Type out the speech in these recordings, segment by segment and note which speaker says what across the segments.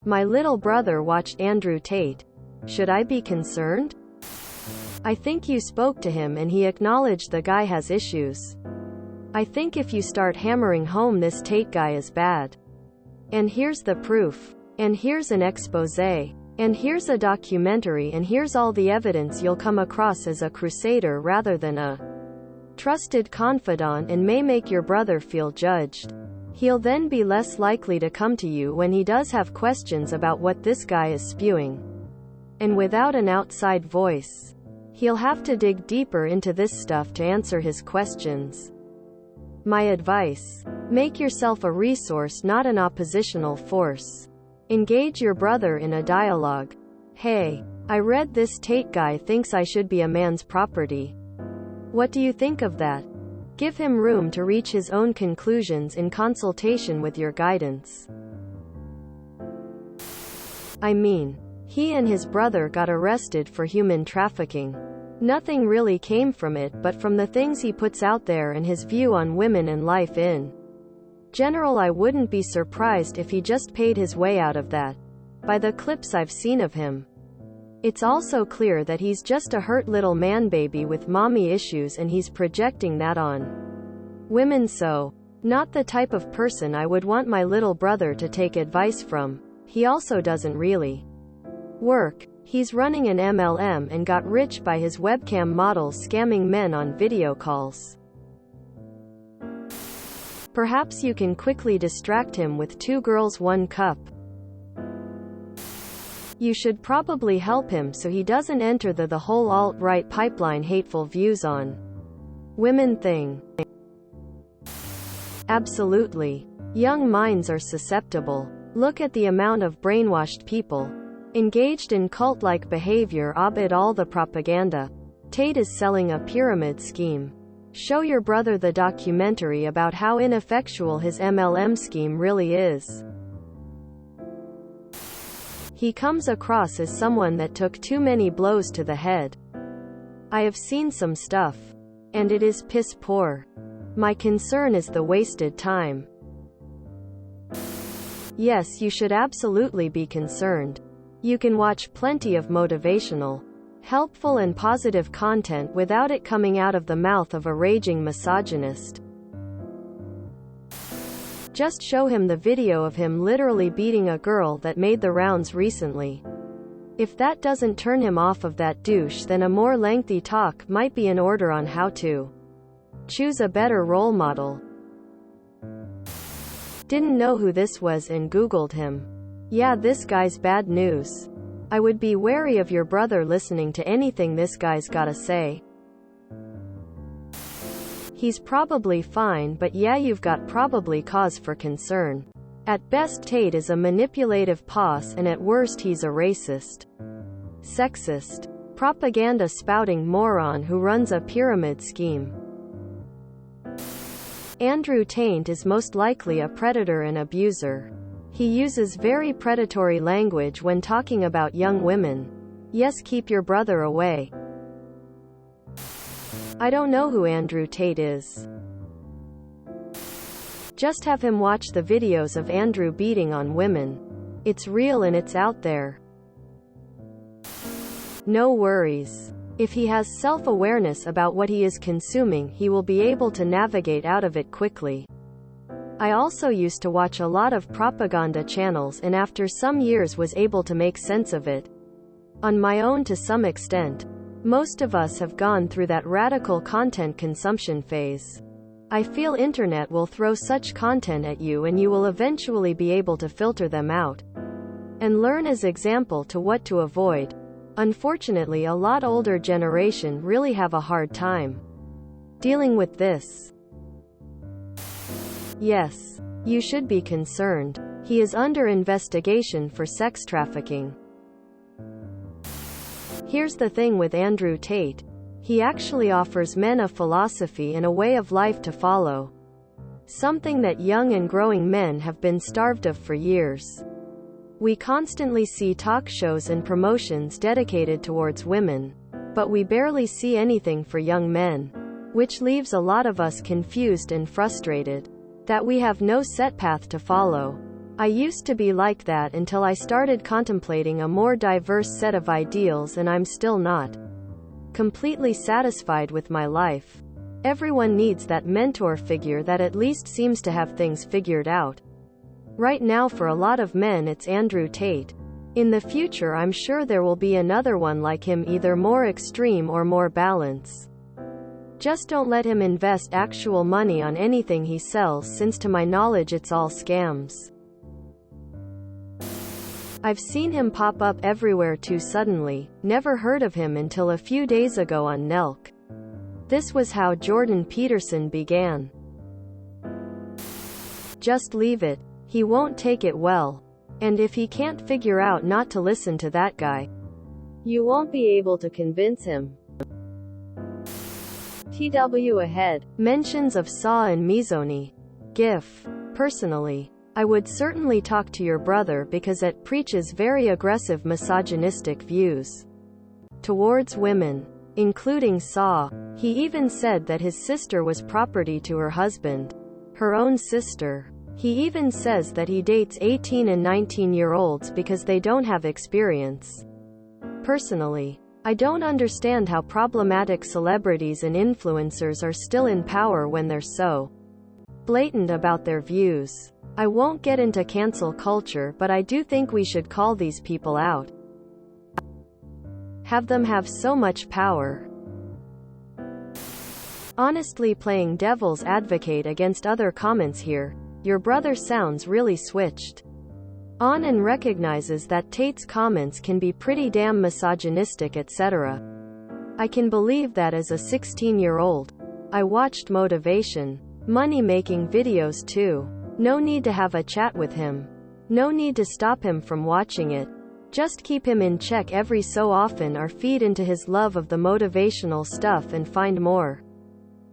Speaker 1: My little brother watched Andrew Tate. Should I be concerned? I think you spoke to him and he acknowledged the guy has issues. I think if you start hammering home this Tate guy is bad. And here's the proof. And here's an expose. And here's a documentary, and here's all the evidence, you'll come across as a crusader rather than a trusted confidant, and may make your brother feel judged. He'll then be less likely to come to you when he does have questions about what this guy is spewing. And without an outside voice, he'll have to dig deeper into this stuff to answer his questions. My advice: make yourself a resource, not an oppositional force. Engage your brother in a dialogue. Hey, I read this Tate guy thinks I should be a man's property. What do you think of that? Give him room to reach his own conclusions in consultation with your guidance. I mean, he and his brother got arrested for human trafficking. Nothing really came from it but from the things he puts out there and his view on women and life in general. I wouldn't be surprised if he just paid his way out of that. By the clips I've seen of him, it's also clear that he's just a hurt little man-baby with mommy issues, and he's projecting that on women. So, not the type of person I would want my little brother to take advice from. He also doesn't really work. He's running an MLM and got rich by his webcam models scamming men on video calls. Perhaps you can quickly distract him with 2 girls 1 cup. You should probably help him so he doesn't enter the whole alt-right pipeline hateful views on women thing. Absolutely. Young minds are susceptible. Look at the amount of brainwashed people engaged in cult-like behavior amid all the propaganda. Tate is selling a pyramid scheme. Show your brother the documentary about how ineffectual his MLM scheme really is. He comes across as someone that took too many blows to the head. I have seen some stuff, and it is piss poor. My concern is the wasted time. Yes, you should absolutely be concerned. You can watch plenty of motivational, helpful and positive content without it coming out of the mouth of a raging misogynist. Just show him the video of him literally beating a girl that made the rounds recently. If that doesn't turn him off of that douche, then a more lengthy talk might be in order on how to choose a better role model. Didn't know who this was and Googled him. Yeah, this guy's bad news. I would be wary of your brother listening to anything this guy's gotta say. He's probably fine, but yeah, you've got probably cause for concern. At best, Tate is a manipulative posse, and at worst he's a racist, sexist, propaganda spouting moron who runs a pyramid scheme. Andrew Tate is most likely a predator and abuser. He uses very predatory language when talking about young women. Yes, keep your brother away. I don't know who Andrew Tate is. Just have him watch the videos of Andrew beating on women. It's real and it's out there. No worries. If he has self-awareness about what he is consuming, he will be able to navigate out of it quickly. I also used to watch a lot of propaganda channels, and after some years was able to make sense of it on my own to some extent. Most of us have gone through that radical content consumption phase. I feel internet will throw such content at you and you will eventually be able to filter them out and learn as example to what to avoid. Unfortunately, a lot older generation really have a hard time dealing with this. Yes, you should be concerned. He is under investigation for sex trafficking. Here's the thing with Andrew Tate. He actually offers men a philosophy and a way of life to follow. Something that young and growing men have been starved of for years. We constantly see talk shows and promotions dedicated towards women, but we barely see anything for young men, which leaves a lot of us confused and frustrated that we have no set path to follow. I used to be like that until I started contemplating a more diverse set of ideals, and I'm still not completely satisfied with my life. Everyone needs that mentor figure that at least seems to have things figured out. Right now for a lot of men it's Andrew Tate. In the future I'm sure there will be another one like him, either more extreme or more balance. Just don't let him invest actual money on anything he sells, since to my knowledge it's all scams. I've seen him pop up everywhere too suddenly, never heard of him until a few days ago on Nelk. This was how Jordan Peterson began. Just leave it. He won't take it well. And if he can't figure out not to listen to that guy, you won't be able to convince him. TW ahead. Mentions of Saw and misogyny. GIF. Personally, I would certainly talk to your brother because it preaches very aggressive misogynistic views towards women, including Saw. He even said that his sister was property to her husband, her own sister. He even says that he dates 18 and 19-year-olds because they don't have experience. Personally, I don't understand how problematic celebrities and influencers are still in power when they're so blatant about their views. I won't get into cancel culture, but I do think we should call these people out. Have them have so much power. Honestly, playing devil's advocate against other comments here, your brother sounds really switched on and recognizes that Tate's comments can be pretty damn misogynistic, etc. I can believe that as a 16-year-old. I watched motivation, money-making videos too. No need to have a chat with him. No need to stop him from watching it. Just keep him in check every so often, or feed into his love of the motivational stuff and find more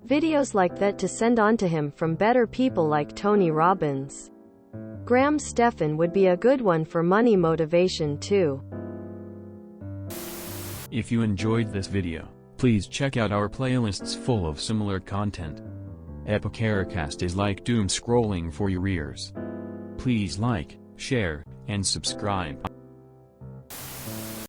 Speaker 1: videos like that to send on to him from better people like Tony Robbins. Graham Stephan would be a good one for money motivation too.
Speaker 2: If you enjoyed this video, please check out our playlists full of similar content. TooAfraidToAsk is like doom scrolling for your ears. Please like, share, and subscribe.